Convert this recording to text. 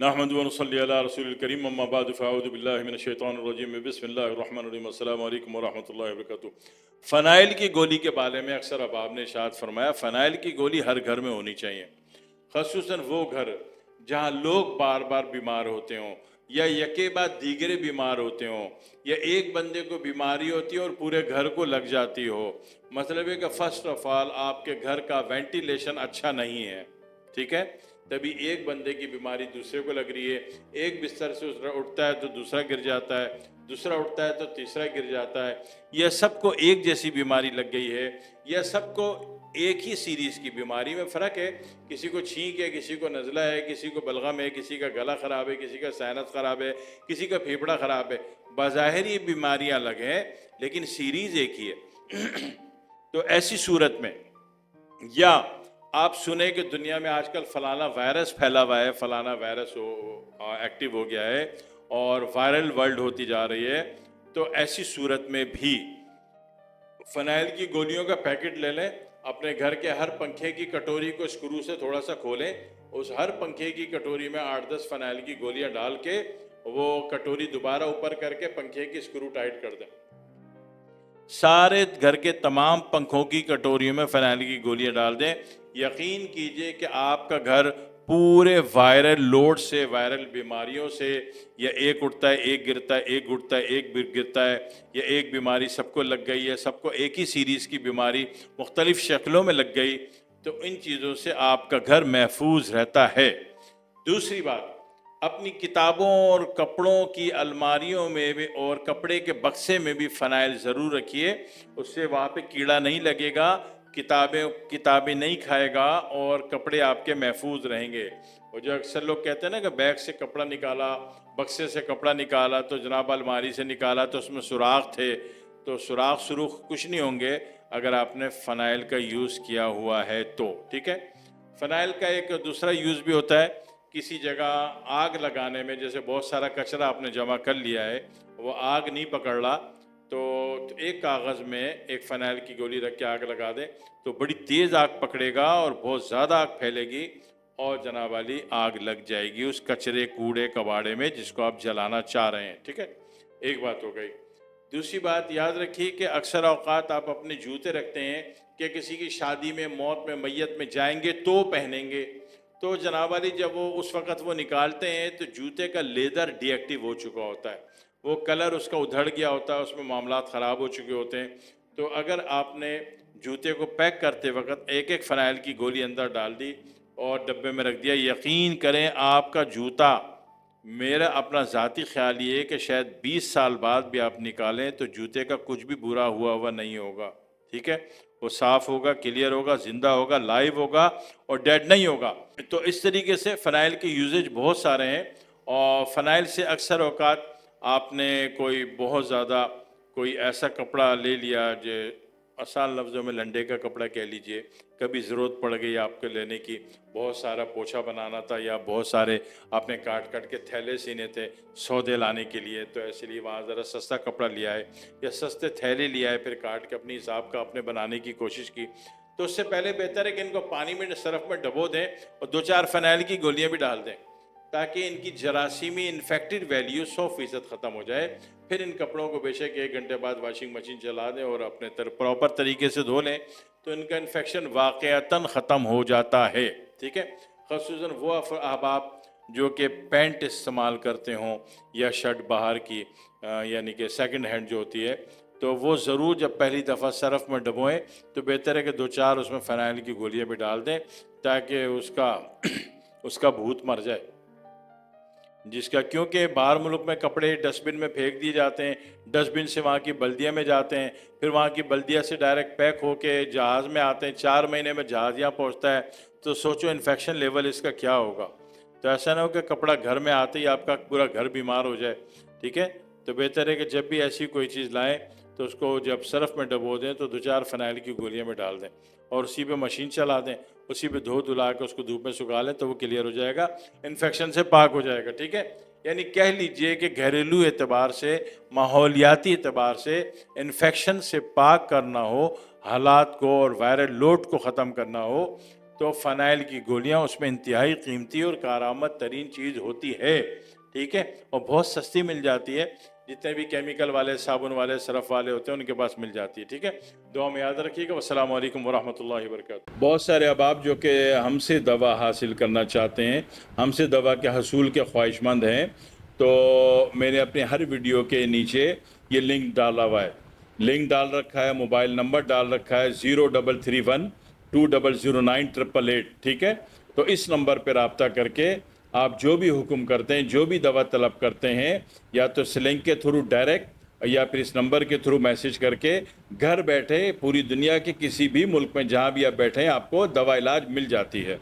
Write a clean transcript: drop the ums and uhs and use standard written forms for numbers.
نحمد ونصلی علی رسول الکریم اما بعد فاعوذ باللہ من الشیطان الرجیم بسم اللہ الرحمن الرحیم السلام علیکم ورحمۃ اللہ وبرکاتہ۔ فنائل کی گولی کے بارے میں اکثر احباب نے ارشاد فرمایا فنائل کی گولی ہر گھر میں ہونی چاہیے، خصوصاً وہ گھر جہاں لوگ بار بار بیمار ہوتے ہوں یا یکے بعد دیگرے بیمار ہوتے ہوں یا ایک بندے کو بیماری ہوتی ہے اور پورے گھر کو لگ جاتی ہو۔ مطلب ہے کہ فرسٹ آف آل آپ کے گھر کا وینٹیلیشن اچھا نہیں ہے، ٹھیک ہے؟ تبھی ایک بندے کی بیماری دوسرے کو لگ رہی ہے، ایک بستر سے اٹھتا ہے تو دوسرا گر جاتا ہے، دوسرا اٹھتا ہے تو تیسرا گر جاتا ہے، یا سب کو ایک جیسی بیماری لگ گئی ہے، یا سب کو ایک ہی سیریز کی بیماری میں فرق ہے، کسی کو چھینک ہے، کسی کو نزلہ ہے، کسی کو بلغم ہے، کسی کا گلا خراب ہے، کسی کا سائنس خراب ہے، کسی کا پھیپھڑا خراب ہے، بظاہر یہ بیماریاں الگ ہیں لیکن سیریز ایک ہی ہے۔ تو ایسی صورت میں یا آپ سنیں کہ دنیا میں آج کل فلانا وائرس پھیلا ہوا ہے، فلانا وائرس ایکٹیو ہو گیا ہے اور وائرل ورلڈ ہوتی جا رہی ہے، تو ایسی صورت میں بھی فنائل کی گولیوں کا پیکٹ لے لیں، اپنے گھر کے ہر پنکھے کی کٹوری کو اسکرو سے تھوڑا سا کھولیں، اس ہر پنکھے کی کٹوری میں 8-10 فنائل کی گولیاں ڈال کے وہ کٹوری دوبارہ اوپر کر کے پنکھے کی اسکرو ٹائٹ کر دیں، سارے گھر کے تمام پنکھوں کی کٹوریوں میں فنائل کی گولیاں ڈال دیں، یقین کیجئے کہ آپ کا گھر پورے وائرل لوڈ سے، وائرل بیماریوں سے، یا ایک اٹھتا ہے ایک گرتا ہے، ایک اٹھتا ہے ایک گرتا ہے، یا ایک بیماری سب کو لگ گئی ہے، سب کو ایک ہی سیریز کی بیماری مختلف شکلوں میں لگ گئی، تو ان چیزوں سے آپ کا گھر محفوظ رہتا ہے۔ دوسری بات، اپنی کتابوں اور کپڑوں کی الماریوں میں بھی اور کپڑے کے بکسے میں بھی فنائل ضرور رکھیے، اس سے وہاں پہ کیڑا نہیں لگے گا، کتابیں نہیں کھائے گا اور کپڑے آپ کے محفوظ رہیں گے۔ اور جو اکثر لوگ کہتے ہیں نا کہ بیگ سے کپڑا نکالا، بکسے سے کپڑا نکالا تو جناب الماری سے نکالا تو اس میں سوراخ تھے، تو سوراخ کچھ نہیں ہوں گے اگر آپ نے فنائل کا یوز کیا ہوا ہے تو، ٹھیک ہے؟ فنائل کا ایک دوسرا یوز بھی ہوتا ہے، کسی جگہ آگ لگانے میں، جیسے بہت سارا کچرا آپ نے جمع کر لیا ہے، وہ آگ نہیں پکڑ رہا، تو ایک کاغذ میں ایک فنائل کی گولی رکھ کے آگ لگا دیں تو بڑی تیز آگ پکڑے گا اور بہت زیادہ آگ پھیلے گی اور جناب والی آگ لگ جائے گی اس کچرے کوڑے کباڑے میں جس کو آپ جلانا چاہ رہے ہیں، ٹھیک ہے؟ ایک بات ہو گئی۔ دوسری بات یاد رکھیے کہ اکثر اوقات آپ اپنے جوتے رکھتے ہیں کہ کسی کی شادی میں، موت میں، میت میں جائیں گے تو پہنیں گے، تو جناب والی جب وہ اس وقت وہ نکالتے ہیں تو جوتے کا لیدر ڈی ایکٹیو ہو چکا ہوتا ہے، وہ کلر اس کا ادھڑ گیا ہوتا ہے، اس میں معاملات خراب ہو چکے ہوتے ہیں، تو اگر آپ نے جوتے کو پیک کرتے وقت ایک ایک فنائل کی گولی اندر ڈال دی اور ڈبے میں رکھ دیا، یقین کریں آپ کا جوتا، میرا اپنا ذاتی خیال یہ ہے کہ شاید 20 سال بعد بھی آپ نکالیں تو جوتے کا کچھ بھی برا ہوا نہیں ہوگا، ٹھیک ہے؟ وہ صاف ہوگا، کلیئر ہوگا، زندہ ہوگا، لائیو ہوگا اور ڈیڈ نہیں ہوگا۔ تو اس طریقے سے فنائل کے یوزیج بہت سارے ہیں، اور فنائل سے اکثر اوقات آپ نے کوئی بہت زیادہ کوئی ایسا کپڑا لے لیا جو آسان لفظوں میں لنڈے کا کپڑا کہہ لیجئے، کبھی ضرورت پڑ گئی آپ کے لینے کی، بہت سارا پوچھا بنانا تھا یا بہت سارے آپ نے کاٹ کے تھیلے سینے تھے سودے لانے کے لیے، تو ایسے لیے وہاں ذرا سستا کپڑا لیا ہے یا سستے تھیلے لیا ہے، پھر کاٹ کے اپنی حساب کا آپ نے بنانے کی کوشش کی، تو اس سے پہلے بہتر ہے کہ ان کو پانی میں صرف میں ڈبو دیں اور 2-4 فنائل کی گولیاں بھی ڈال دیں تاکہ ان کی جراثیمی انفیکٹڈ ویلیو 100% ختم ہو جائے۔ پھر ان کپڑوں کو بے شک 1 گھنٹے بعد واشنگ مشین چلا دیں اور اپنے پراپر طریقے سے دھو لیں تو ان کا انفیکشن واقعتاً ختم ہو جاتا ہے، ٹھیک ہے؟ خصوصاً وہ احباب جو کہ پینٹ استعمال کرتے ہوں یا شرٹ باہر کی یعنی کہ سیکنڈ ہینڈ جو ہوتی ہے، تو وہ ضرور جب پہلی دفعہ صرف میں ڈبوئیں تو بہتر ہے کہ 2-4 اس میں فنائل کی گولیاں بھی ڈال دیں تاکہ اس کا بھوت مر جائے، جس کا، کیونکہ باہر ملک میں کپڑے ڈسٹ بن میں پھینک دیے جاتے ہیں، ڈسٹ بن سے وہاں کی بلدیہ میں جاتے ہیں، پھر وہاں کی بلدیہ سے ڈائریکٹ پیک ہو کے جہاز میں آتے ہیں، 4 مہینے میں جہاز یہاں پہنچتا ہے، تو سوچو انفیکشن لیول اس کا کیا ہوگا۔ تو ایسا نہ ہو کہ کپڑا گھر میں آتے ہی آپ کا پورا گھر بیمار ہو جائے، ٹھیک ہے؟ تو بہتر ہے کہ جب بھی ایسی کوئی چیز لائیں تو اس کو جب صرف میں ڈبو دیں تو 2-4 فنائل کی گولیاں میں ڈال دیں اور اسی پہ مشین چلا دیں، اسی پہ دھلا کے اس کو دھوپ میں سکھا لیں تو وہ کلیئر ہو جائے گا، انفیکشن سے پاک ہو جائے گا، ٹھیک ہے؟ یعنی کہہ لیجئے کہ گھریلو اعتبار سے، ماحولیاتی اعتبار سے انفیکشن سے پاک کرنا ہو، حالات کو اور وائرل لوڈ کو ختم کرنا ہو تو فنائل کی گولیاں اس میں انتہائی قیمتی اور کارآمد ترین چیز ہوتی ہے، ٹھیک ہے، اور بہت سستی مل جاتی ہے، جتنے بھی کیمیکل والے، صابن والے، صرف والے ہوتے ہیں ان کے پاس مل جاتی ہے، ٹھیک ہے۔ دعا میں یاد رکھیے گا۔ والسلام علیکم ورحمۃ اللہ وبرکاتہ۔ بہت سارے احباب جو کہ ہم سے دوا حاصل کرنا چاہتے ہیں، ہم سے دوا کے حصول کے خواہش مند ہیں، تو میں نے اپنے ہر ویڈیو کے نیچے یہ لنک ڈالا ہوا ہے، لنک ڈال رکھا ہے، موبائل نمبر ڈال رکھا ہے 033120098888، ٹھیک ہے۔ تو اس نمبر پہ رابطہ کر کے آپ جو بھی حکم کرتے ہیں، جو بھی دوا طلب کرتے ہیں، یا تو اس لنک کے تھرو ڈائریکٹ یا پھر اس نمبر کے تھرو میسج کر کے گھر بیٹھے پوری دنیا کے کسی بھی ملک میں جہاں بھی آپ بیٹھے ہیں آپ کو دوا علاج مل جاتی ہے۔